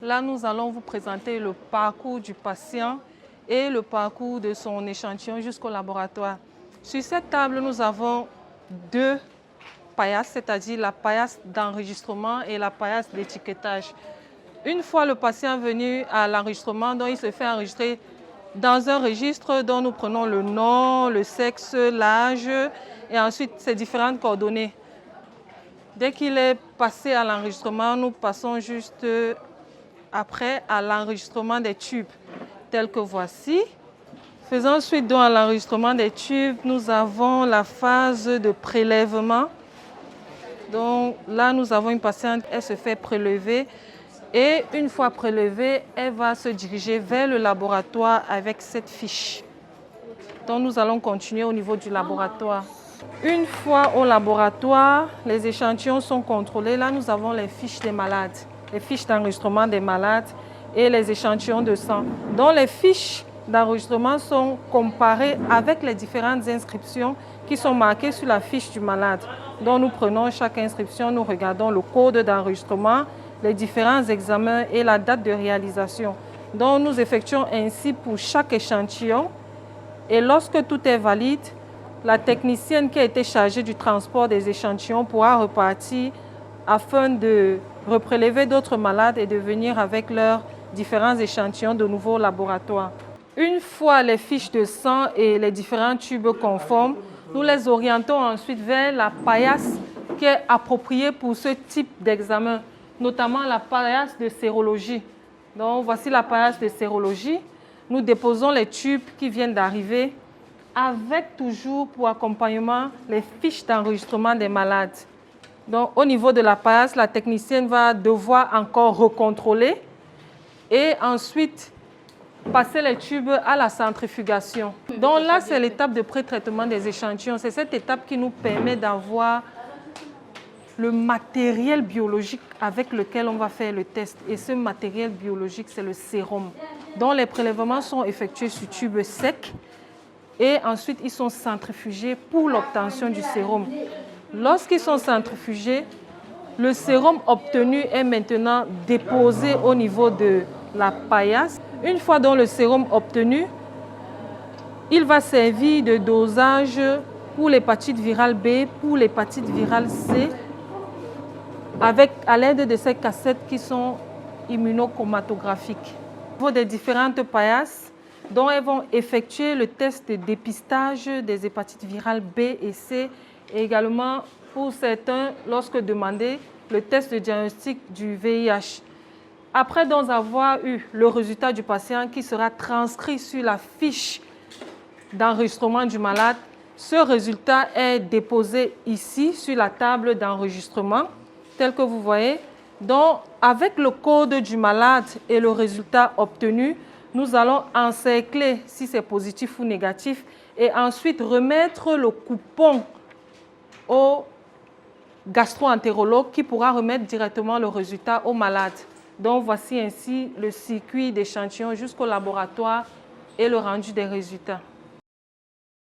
Là, nous allons vous présenter le parcours du patient et le parcours de son échantillon jusqu'au laboratoire. Sur cette table, nous avons deux paillasses, c'est-à-dire la paillasse d'enregistrement et la paillasse d'étiquetage. Une fois le patient venu à l'enregistrement, il se fait enregistrer dans un registre dont nous prenons le nom, le sexe, l'âge et ensuite ses différentes coordonnées. Dès qu'il est passé à l'enregistrement, nous passons juste après à l'enregistrement des tubes, tels que voici. Faisant suite donc à l'enregistrement des tubes, nous avons la phase de prélèvement. Donc là, nous avons une patiente, elle se fait prélever et une fois prélevée, elle va se diriger vers le laboratoire avec cette fiche. Donc nous allons continuer au niveau du laboratoire. Une fois au laboratoire, les échantillons sont contrôlés. Là, nous avons les fiches des malades, les fiches d'enregistrement des malades et les échantillons de sang. Donc les fiches d'enregistrement sont comparées avec les différentes inscriptions qui sont marquées sur la fiche du malade. Donc nous prenons chaque inscription, nous regardons le code d'enregistrement, les différents examens et la date de réalisation. Donc nous effectuons ainsi pour chaque échantillon et lorsque tout est valide, la technicienne qui a été chargée du transport des échantillons pourra repartir afin de reprélever d'autres malades et de venir avec leurs différents échantillons de nouveau au laboratoire. Une fois les fiches de sang et les différents tubes conformes, nous les orientons ensuite vers la paillasse qui est appropriée pour ce type d'examen, notamment la paillasse de sérologie. Donc voici la paillasse de sérologie. Nous déposons les tubes qui viennent d'arriver avec toujours pour accompagnement les fiches d'enregistrement des malades. Donc au niveau de la paillasse, la technicienne va devoir encore recontrôler et ensuite passer les tubes à la centrifugation. Donc là, c'est l'étape de pré-traitement des échantillons. C'est cette étape qui nous permet d'avoir le matériel biologique avec lequel on va faire le test. Et ce matériel biologique, c'est le sérum. Donc les prélèvements sont effectués sur tube sec et ensuite ils sont centrifugés pour l'obtention du sérum. Lorsqu'ils sont centrifugés, le sérum obtenu est maintenant déposé au niveau de la paillasse. Une fois dans le sérum obtenu, il va servir de dosage pour l'hépatite virale B, pour l'hépatite virale C, à l'aide de ces cassettes qui sont immunochromatographiques. Au niveau des différentes paillasses, dont elles vont effectuer le test de dépistage des hépatites virales B et C, et également pour certains, lorsque demandé, le test de diagnostic du VIH. Après donc avoir eu le résultat du patient qui sera transcrit sur la fiche d'enregistrement du malade, ce résultat est déposé ici sur la table d'enregistrement, tel que vous voyez. Donc, avec le code du malade et le résultat obtenu, nous allons encercler si c'est positif ou négatif et ensuite remettre le coupon au gastro-entérologue qui pourra remettre directement le résultat au malade. Donc voici ainsi le circuit d'échantillons jusqu'au laboratoire et le rendu des résultats.